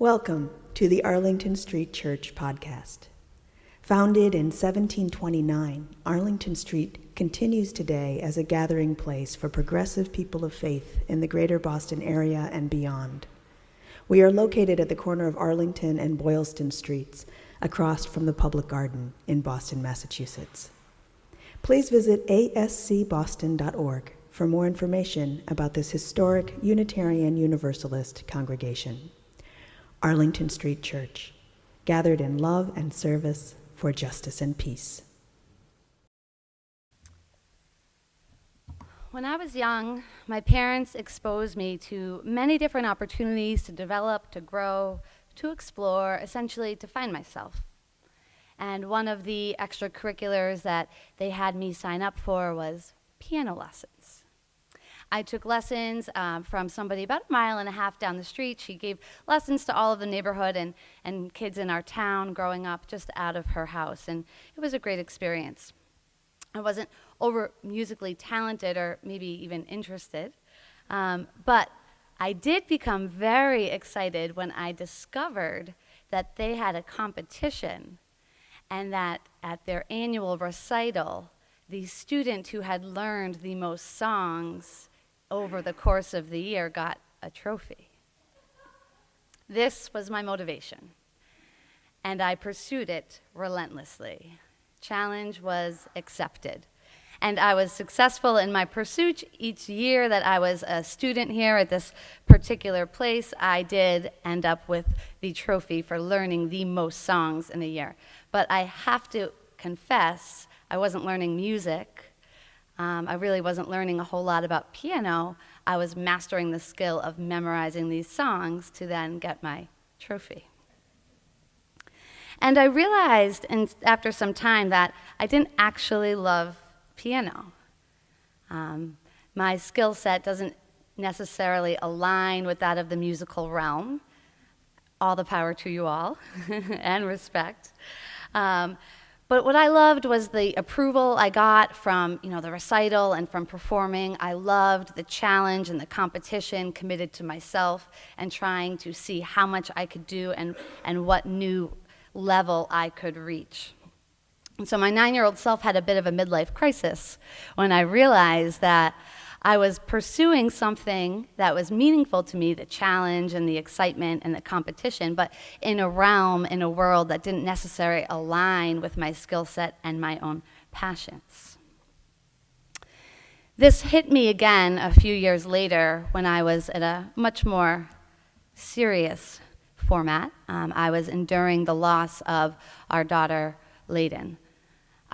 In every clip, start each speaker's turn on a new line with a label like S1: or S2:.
S1: Welcome to the Arlington Street Church podcast. Founded in 1729, Arlington Street continues today as a gathering place for progressive people of faith in the greater Boston area and beyond. We are located at the corner of Arlington and Boylston Streets, across from the Public Garden in Boston, Massachusetts. Please visit ascboston.org for more information about this historic Unitarian Universalist congregation. Arlington Street Church, gathered in love and service for justice and peace.
S2: When I was young, my parents exposed me to many different opportunities to develop, to grow, to explore, essentially to find myself. And one of the extracurriculars that they had me sign up for was piano lessons. I took lessons from somebody about 1.5 miles down the street. She gave lessons to all of the neighborhood and kids in our town growing up just out of her house, and it was a great experience. I wasn't over musically talented or maybe even interested, but I did become very excited when I discovered that they had a competition and that at their annual recital, the student who had learned the most songs over the course of the year got a trophy. This was my motivation, and I pursued it relentlessly. Challenge was accepted, and I was successful in my pursuit. Each year that I was a student here at this particular place, I did end up with the trophy for learning the most songs in a year. But I have to confess, I wasn't learning music. I really wasn't learning a whole lot about piano. I was mastering the skill of memorizing these songs to then get my trophy. And I realized after some time that I didn't actually love piano. My skill set doesn't necessarily align with that of the musical realm. All the power to you all, and respect. But what I loved was the approval I got from, the recital and from performing. I loved the challenge and the competition, committed to myself and trying to see how much I could do and what new level I could reach. And so my 9-year-old self had a bit of a midlife crisis when I realized that I was pursuing something that was meaningful to me, the challenge and the excitement and the competition, but in a realm, in a world that didn't necessarily align with my skill set and my own passions. This hit me again a few years later when I was at a much more serious format. I was enduring the loss of our daughter, Layden.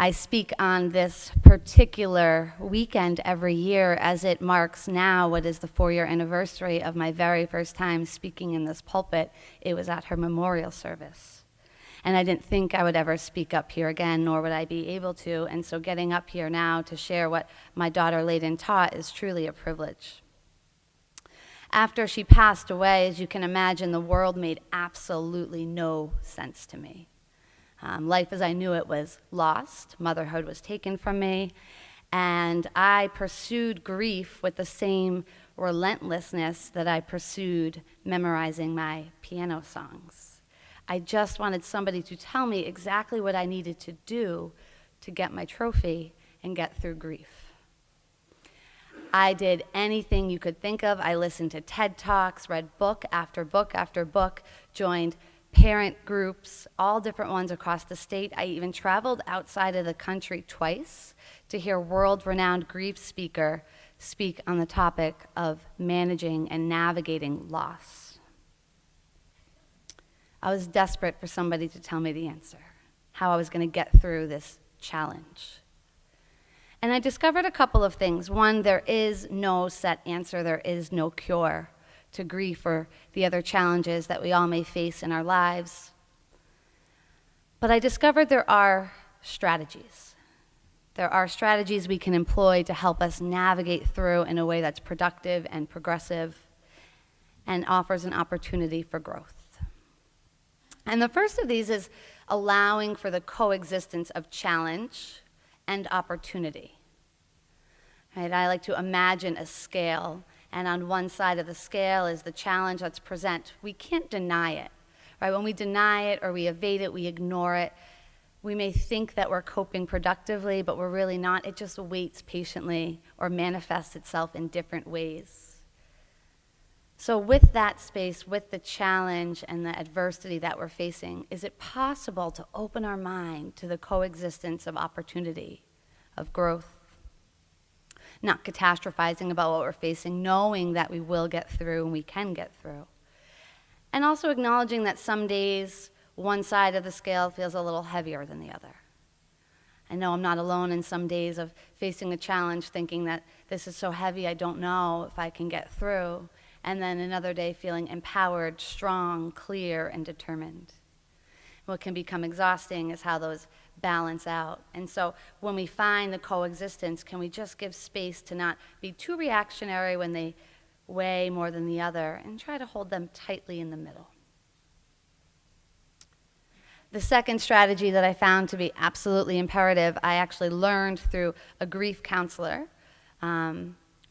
S2: I speak on this particular weekend every year as it marks now what is the 4-year anniversary of my very first time speaking in this pulpit. It was at her memorial service. And I didn't think I would ever speak up here again, nor would I be able to. And so getting up here now to share what my daughter Layden taught is truly a privilege. After she passed away, as you can imagine, the world made absolutely no sense to me. Life as I knew it was lost. Motherhood was taken from me. And I pursued grief with the same relentlessness that I pursued memorizing my piano songs. I just wanted somebody to tell me exactly what I needed to do to get my trophy and get through grief. I did anything you could think of. I listened to TED Talks, read book after book after book, joined parent groups, all different ones across the state. I even traveled outside of the country twice to hear world-renowned grief speaker speak on the topic of managing and navigating loss. I was desperate for somebody to tell me the answer, how I was going to get through this challenge. And I discovered a couple of things. One, there is no set answer, there is no cure to grief or the other challenges that we all may face in our lives. But I discovered there are strategies. There are strategies we can employ to help us navigate through in a way that's productive and progressive and offers an opportunity for growth. And the first of these is allowing for the coexistence of challenge and opportunity. Right? I like to imagine a scale, and on one side of the scale is the challenge that's present. We can't deny it. right? When we deny it or we evade it, we ignore it, we may think that we're coping productively, but we're really not. It just waits patiently or manifests itself in different ways. So with that space, with the challenge and the adversity that we're facing, is it possible to open our mind to the coexistence of opportunity, of growth? Not catastrophizing about what we're facing, knowing that we will get through and we can get through. And also acknowledging that some days one side of the scale feels a little heavier than the other. I know I'm not alone in some days of facing a challenge, thinking that this is so heavy, I don't know if I can get through. And then another day feeling empowered, strong, clear, and determined. What can become exhausting is how those balance out. And so when we find the coexistence, can we just give space to not be too reactionary when they weigh more than the other, and try to hold them tightly in the middle? The second strategy that I found to be absolutely imperative, I actually learned through a grief counselor.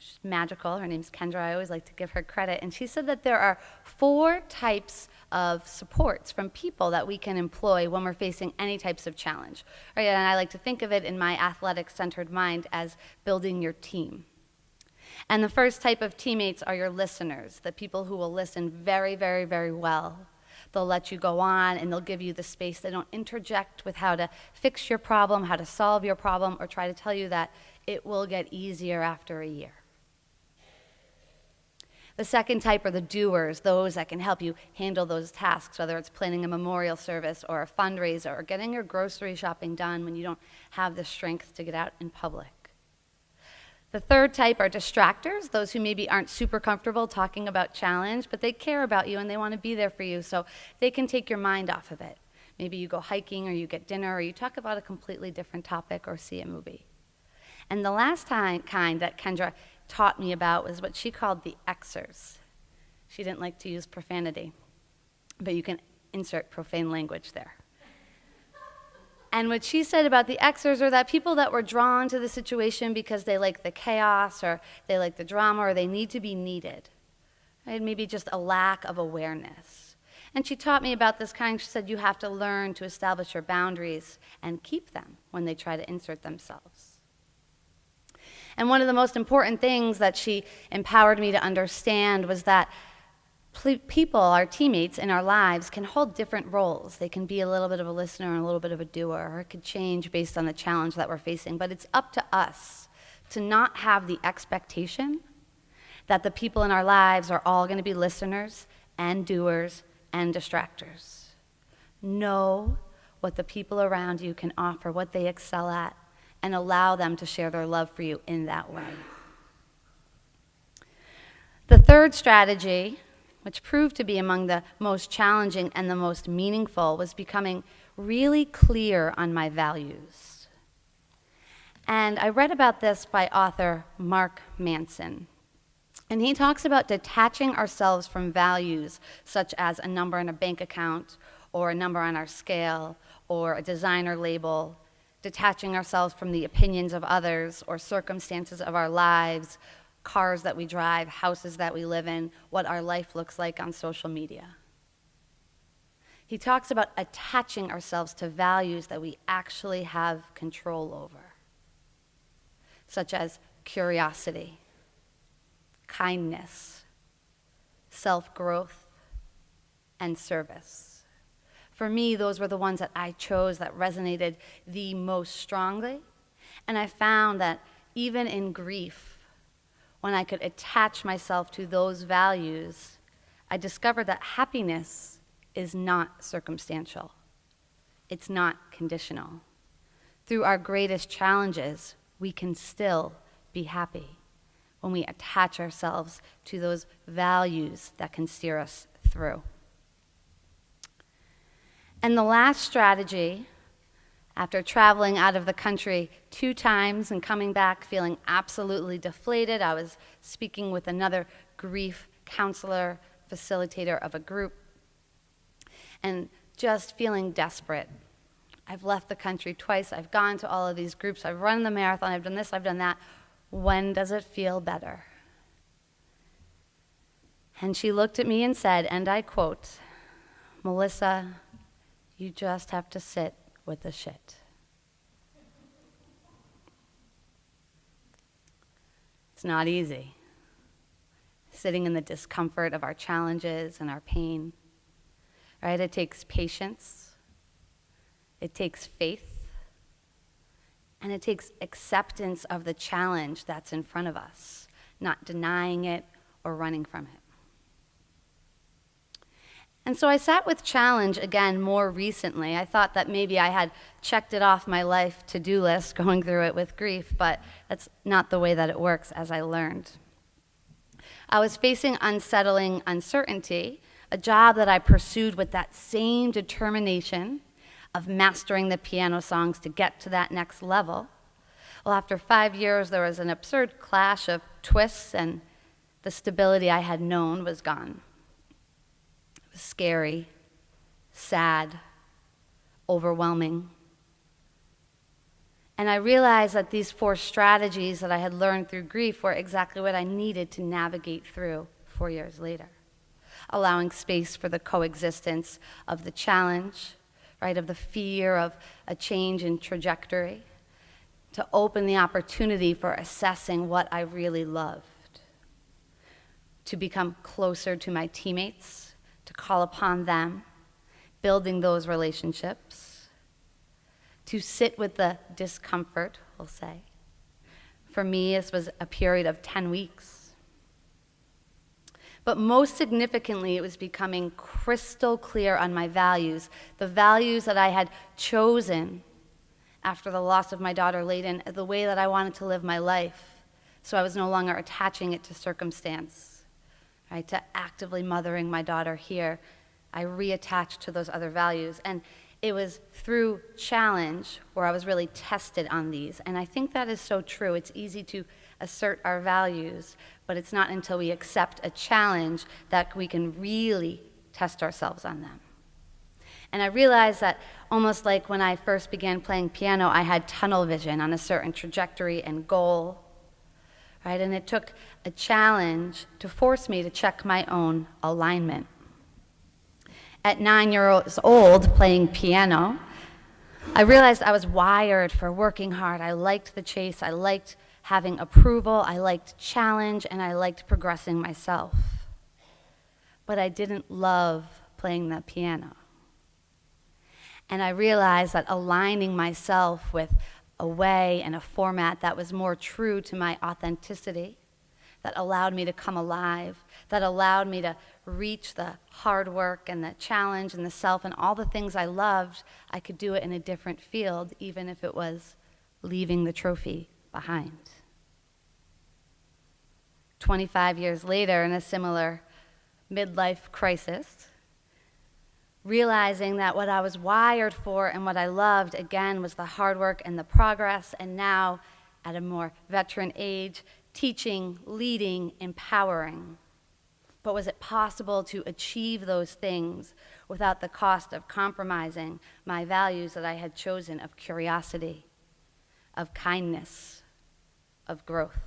S2: She's magical. Her name's Kendra. I always like to give her credit. And she said that there are 4 types of supports from people that we can employ when we're facing any types of challenge. Right? And I like to think of it in my athletic-centered mind as building your team. And the first type of teammates are your listeners, the people who will listen very, very, very well. They'll let you go on, and they'll give you the space. They don't interject with how to fix your problem, how to solve your problem, or try to tell you that it will get easier after a year. The second type are the doers, those that can help you handle those tasks, whether it's planning a memorial service or a fundraiser or getting your grocery shopping done when you don't have the strength to get out in public. The third type are distractors, those who maybe aren't super comfortable talking about challenge, but they care about you and they want to be there for you, so they can take your mind off of it. Maybe you go hiking or you get dinner or you talk about a completely different topic or see a movie. And the last kind that Kendra taught me about was what she called the Xers. She didn't like to use profanity, but you can insert profane language there. And what she said about the Xers are that people that were drawn to the situation because they like the chaos or they like the drama or they need to be needed. Right? Maybe just a lack of awareness. And she taught me about this kind. She said you have to learn to establish your boundaries and keep them when they try to insert themselves. And one of the most important things that she empowered me to understand was that people, our teammates in our lives, can hold different roles. They can be a little bit of a listener and a little bit of a doer, or it could change based on the challenge that we're facing. But it's up to us to not have the expectation that the people in our lives are all going to be listeners and doers and distractors. Know what the people around you can offer, what they excel at, and allow them to share their love for you in that way. The third strategy, which proved to be among the most challenging and the most meaningful, was becoming really clear on my values. And I read about this by author Mark Manson. And he talks about detaching ourselves from values such as a number in a bank account or a number on our scale or a designer label, detaching ourselves from the opinions of others or circumstances of our lives, cars that we drive, houses that we live in, what our life looks like on social media. He talks about attaching ourselves to values that we actually have control over, such as curiosity, kindness, self-growth, and service. For me, those were the ones that I chose that resonated the most strongly. And I found that even in grief, when I could attach myself to those values, I discovered that happiness is not circumstantial. It's not conditional. Through our greatest challenges, we can still be happy when we attach ourselves to those values that can steer us through. And the last strategy, after traveling out of the country 2 times and coming back feeling absolutely deflated, I was speaking with another grief counselor, facilitator of a group, and just feeling desperate. I've left the country twice. I've gone to all of these groups. I've run the marathon. I've done this. I've done that. When does it feel better? And she looked at me and said, and I quote, Melissa, you just have to sit with the shit. It's not easy. Sitting in the discomfort of our challenges and our pain, right? It takes patience, it takes faith, and it takes acceptance of the challenge that's in front of us, not denying it or running from it. And so I sat with challenge again more recently. I thought that maybe I had checked it off my life to-do list going through it with grief, but that's not the way that it works, as I learned. I was facing unsettling uncertainty, a job that I pursued with that same determination of mastering the piano songs to get to that next level. Well, after 5 years, there was an absurd clash of twists, and the stability I had known was gone. It was scary, sad, overwhelming. And I realized that these 4 strategies that I had learned through grief were exactly what I needed to navigate through 4 years later. Allowing space for the coexistence of the challenge, right, of the fear of a change in trajectory, to open the opportunity for assessing what I really loved, to become closer to my teammates, to call upon them, building those relationships, to sit with the discomfort, we'll say. For me, this was a period of 10 weeks. But most significantly, it was becoming crystal clear on my values, the values that I had chosen after the loss of my daughter Layden, the way that I wanted to live my life. So I was no longer attaching it to circumstance, right? To actively mothering my daughter here, I reattached to those other values. And it was through challenge where I was really tested on these. And I think that is so true. It's easy to assert our values, but it's not until we accept a challenge that we can really test ourselves on them. And I realized that almost like when I first began playing piano, I had tunnel vision on a certain trajectory and goal, right? And it took a challenge to force me to check my own alignment. At 9 years old, playing piano, I realized I was wired for working hard. I liked the chase, I liked having approval, I liked challenge, and I liked progressing myself. But I didn't love playing the piano. And I realized that aligning myself with a way and a format that was more true to my authenticity, that allowed me to come alive, that allowed me to reach the hard work and the challenge and the self and all the things I loved, I could do it in a different field, even if it was leaving the trophy behind. 25 years later, in a similar midlife crisis, realizing that what I was wired for and what I loved, again, was the hard work and the progress, and now, at a more veteran age, teaching, leading, empowering. But was it possible to achieve those things without the cost of compromising my values that I had chosen of curiosity, of kindness, of growth?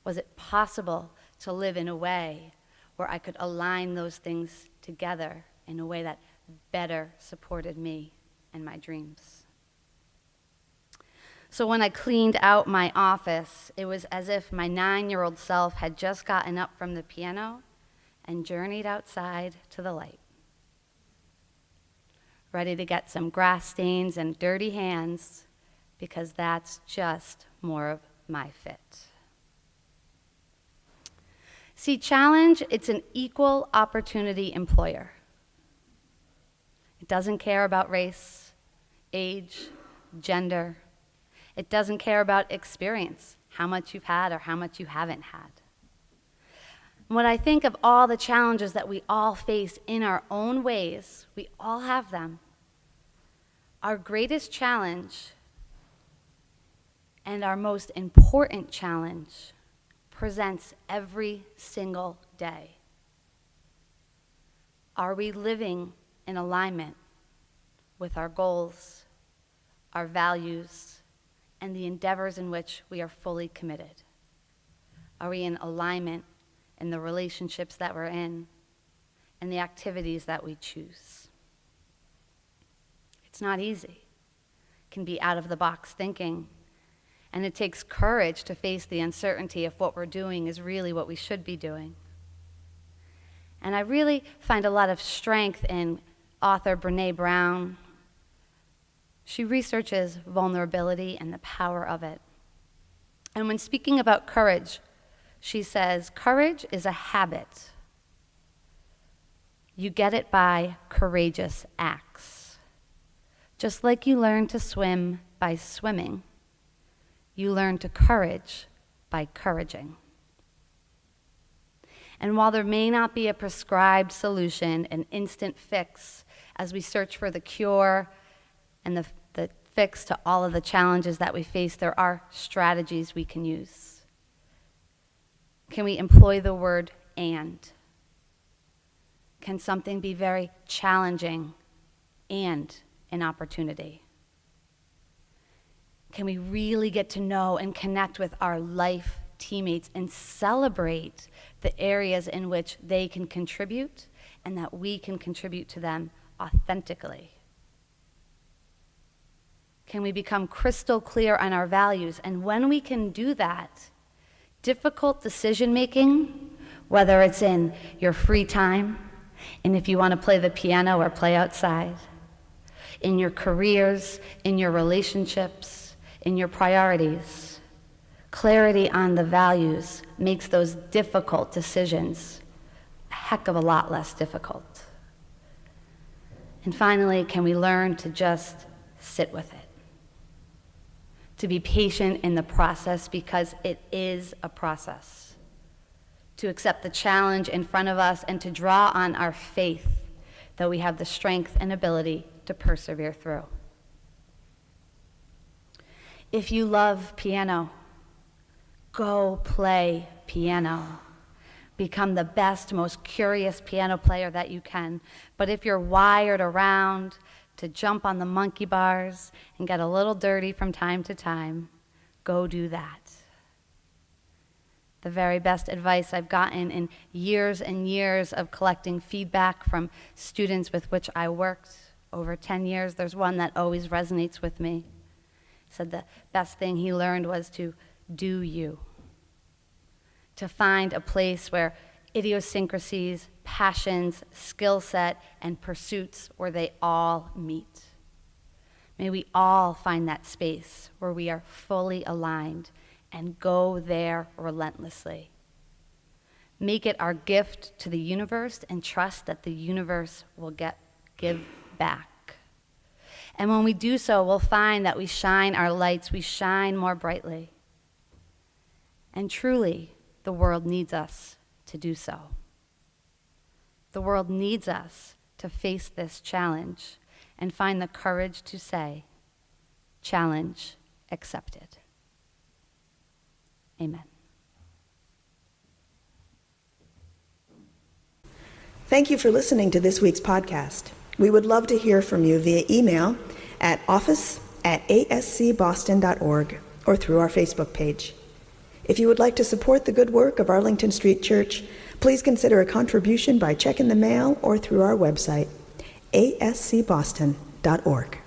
S2: Was it possible to live in a way where I could align those things together in a way that better supported me and my dreams? So when I cleaned out my office, it was as if my 9-year-old self had just gotten up from the piano and journeyed outside to the light, ready to get some grass stains and dirty hands, because that's just more of my fit. See, challenge, it's an equal opportunity employer. It doesn't care about race, age, gender. It doesn't care about experience, how much you've had or how much you haven't had. When I think of all the challenges that we all face in our own ways, we all have them. Our greatest challenge and our most important challenge presents every single day. Are we living in alignment with our goals, our values, and the endeavors in which we are fully committed? Are we in alignment in the relationships that we're in, and the activities that we choose. It's not easy. It can be out-of-the-box thinking, and it takes courage to face the uncertainty if what we're doing is really what we should be doing. And I really find a lot of strength in author Brené Brown. She researches vulnerability and the power of it. And when speaking about courage, she says, courage is a habit. You get it by courageous acts. Just like you learn to swim by swimming, you learn to courage by couraging. And while there may not be a prescribed solution, an instant fix, as we search for the cure and the fix to all of the challenges that we face, there are strategies we can use. Can we employ the word and? Can something be very challenging and an opportunity? Can we really get to know and connect with our life teammates and celebrate the areas in which they can contribute and that we can contribute to them authentically? Can we become crystal clear on our values? And when we can do that, difficult decision making, whether it's in your free time, and if you want to play the piano or play outside, in your careers, in your relationships, in your priorities, clarity on the values makes those difficult decisions a heck of a lot less difficult. And finally, can we learn to just sit with it? To be patient in the process, because it is a process. To accept the challenge in front of us and to draw on our faith that we have the strength and ability to persevere through. If you love piano, go play piano. Become the best, most curious piano player that you can. But if you're wired around to jump on the monkey bars and get a little dirty from time to time, go do that. The very best advice I've gotten in years and years of collecting feedback from students with which I worked over 10 years, there's one that always resonates with me. He said the best thing he learned was to do you. To find a place where idiosyncrasies, passions, skill set, and pursuits where they all meet. May we all find that space where we are fully aligned and go there relentlessly. Make it our gift to the universe and trust that the universe will give back. And when we do so, we'll find that we shine our lights, we shine more brightly. And truly, the world needs us to do so. The world needs us to face this challenge and find the courage to say, challenge accepted. Amen.
S1: Thank you for listening to this week's podcast. We would love to hear from you via email at office@ascboston.org or through our Facebook page. If you would like to support the good work of Arlington Street Church, please consider a contribution by check in the mail or through our website, ascboston.org.